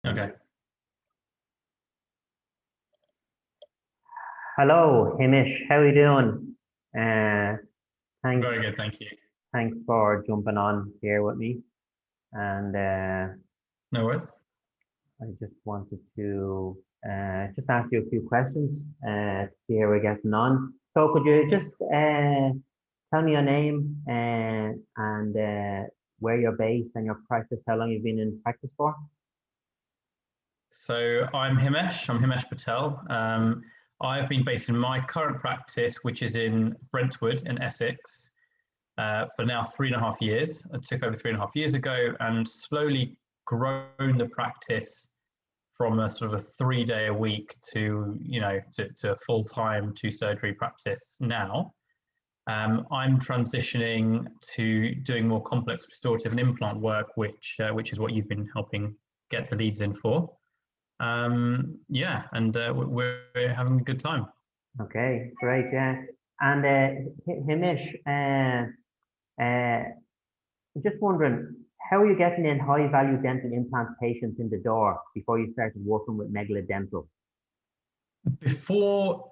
Okay. Hello, Himish. How are you doing? Uh, thanks, Very good, thank you. thanks for jumping on here with me. And No worries. I just wanted to just ask you a few questions to see how we're getting on. So, could you Yeah. just tell me your name and where you're based and your practice, how long you've been in practice for? So I'm Himesh Patel. I've been based in my current practice, which is in Brentwood in Essex, for now 3.5 years. I took over 3.5 years ago and slowly grown the practice from a sort of a 3-day a week to, to a full-time 2-surgery practice now. I'm transitioning to doing more complex restorative and implant work, which is what you've been helping get the leads in for. Yeah, and we're having a good time. Okay, great, yeah. And Himish, just wondering, how are you getting in high-value dental implant patients in the door before you started working with Megla Dental? Before,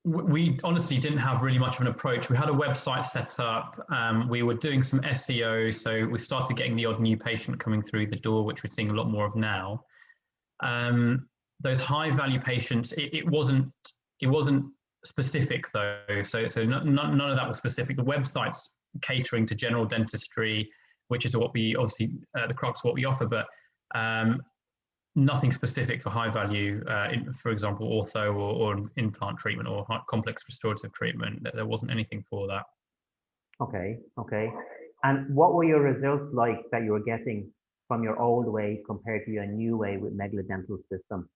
we honestly didn't have really much of an approach. We had a website set up. We were doing some SEO, so we started getting the odd new patient coming through the door, which we're seeing a lot more of now. Those high-value patients, it wasn't specific though. So none of that was specific. The website's catering to general dentistry, which is what we obviously the crux of what we offer, but nothing specific for high value, for example, ortho or implant treatment or complex restorative treatment. There wasn't anything for that. Okay, okay. And what were your results like that you were getting from your old way compared to your new way with Megla Dental system?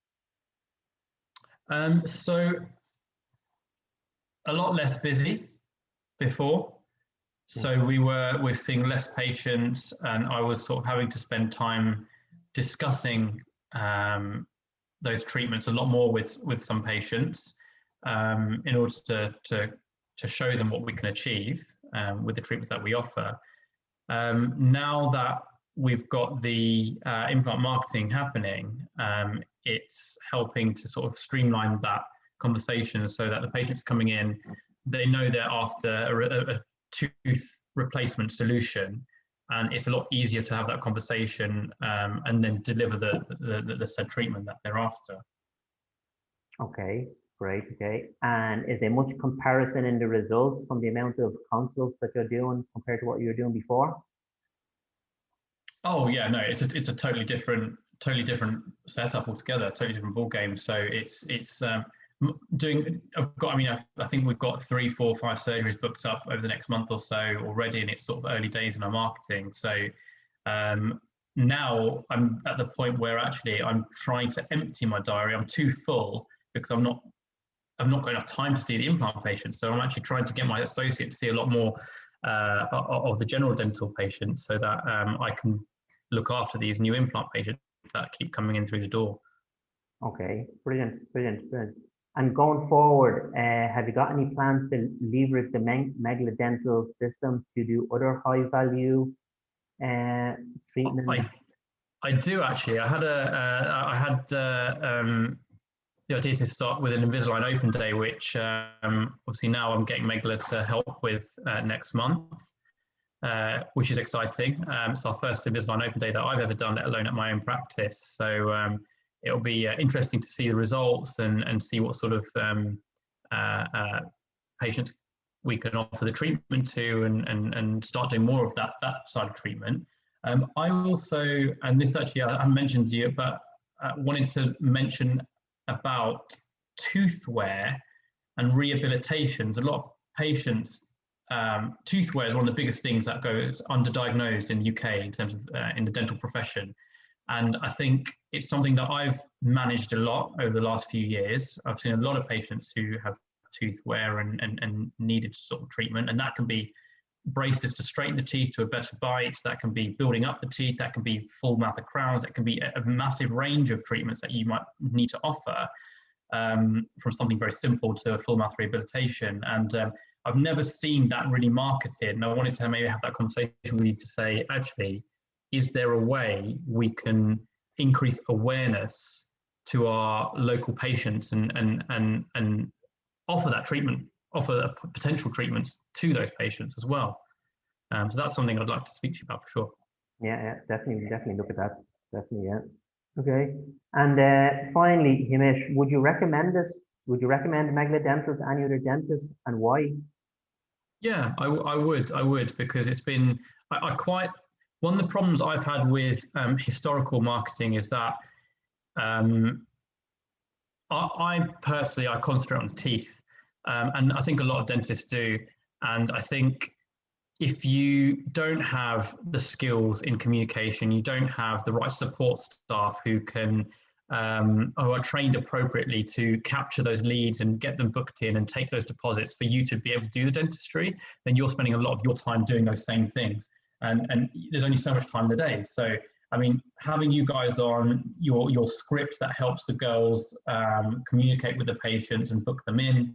So a lot less busy before. So we're seeing less patients, and I was sort of having to spend time discussing those treatments a lot more with some patients in order to show them what we can achieve with the treatments that we offer. Now that we've got the implant marketing happening, it's helping to sort of streamline that conversation so that the patients coming in, they know they're after a tooth replacement solution, and it's a lot easier to have that conversation and then deliver the said treatment that they're after. Okay, great, okay. And is there much comparison in the results from the amount of consults that you're doing compared to what you were doing before? Oh yeah, no, it's a totally different setup altogether, totally different ball game. So it's doing. I think we've got 3, 4, 5 surgeries booked up over the next month or so already, and it's sort of early days in our marketing. So now I'm at the point where actually I'm trying to empty my diary. I'm too full because I've not got enough time to see the implant patients. So I'm actually trying to get my associate to see a lot more of the general dental patients so that I can look after these new implant patients that keep coming in through the door. Okay, brilliant, brilliant, brilliant. And going forward, have you got any plans to leverage the Megla Dental system to do other high value treatment? I do actually. I had the idea to start with an Invisalign Open Day, which obviously now I'm getting Megla to help with next month, which is exciting. It's our first Invisalign Open Day that I've ever done, let alone at my own practice. So it'll be interesting to see the results and see what sort of patients we can offer the treatment to and start doing more of that side of treatment. I also, and this actually I haven't mentioned to you, but wanted to mention about tooth wear and rehabilitations. A lot of patients, tooth wear is one of the biggest things that goes underdiagnosed in the UK in terms of in the dental profession. And I think it's something that I've managed a lot over the last few years. I've seen a lot of patients who have tooth wear and needed sort of treatment, and that can be braces to straighten the teeth to a better bite, that can be building up the teeth, that can be full mouth of crowns, that can be a massive range of treatments that you might need to offer, from something very simple to a full mouth rehabilitation. And I've never seen that really marketed, and I wanted to maybe have that conversation with you to say, actually, is there a way we can increase awareness to our local patients and offer that treatment, offer potential treatments to those patients as well. So that's something I'd like to speak to you about for sure. Yeah, definitely look at that. Definitely, yeah. Okay. And finally, Himish, would you recommend this? Would you recommend Megla Dental to any other dentist, and why? Yeah, I would, because it's been, I quite, one of the problems I've had with historical marketing is that I personally, I concentrate on the teeth, and I think a lot of dentists do. And I think if you don't have the skills in communication, you don't have the right support staff who can, who are trained appropriately to capture those leads and get them booked in and take those deposits for you to be able to do the dentistry, then you're spending a lot of your time doing those same things. And there's only so much time in the day. So, I mean, having you guys on your script that helps the girls communicate with the patients and book them in.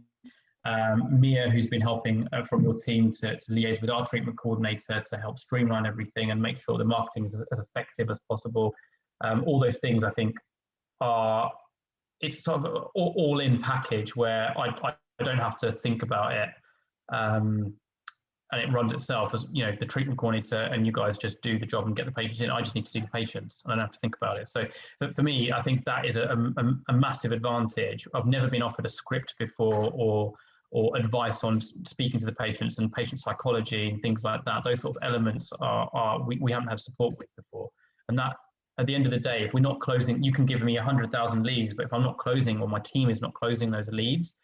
Mia, who's been helping from your team to liaise with our treatment coordinator to help streamline everything and make sure the marketing is as effective as possible. All those things I think are, it's sort of all in package where I don't have to think about it. And it runs itself as, you know, the treatment coordinator and you guys just do the job and get the patients in. I just need to see the patients. I don't have to think about it. So for me, I think that is a massive advantage. I've never been offered a script before or advice on speaking to the patients and patient psychology and things like that. Those sort of elements we haven't had support with before. And that, at the end of the day, if we're not closing, you can give me 100,000 leads, but if I'm not closing or my team is not closing those leads,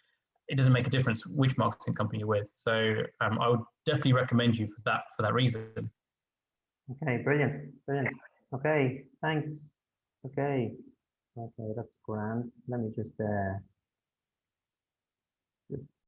it doesn't make a difference which marketing company you're with. So I would definitely recommend you for that reason. Okay, brilliant. Okay, thanks. Okay, that's grand. Let me just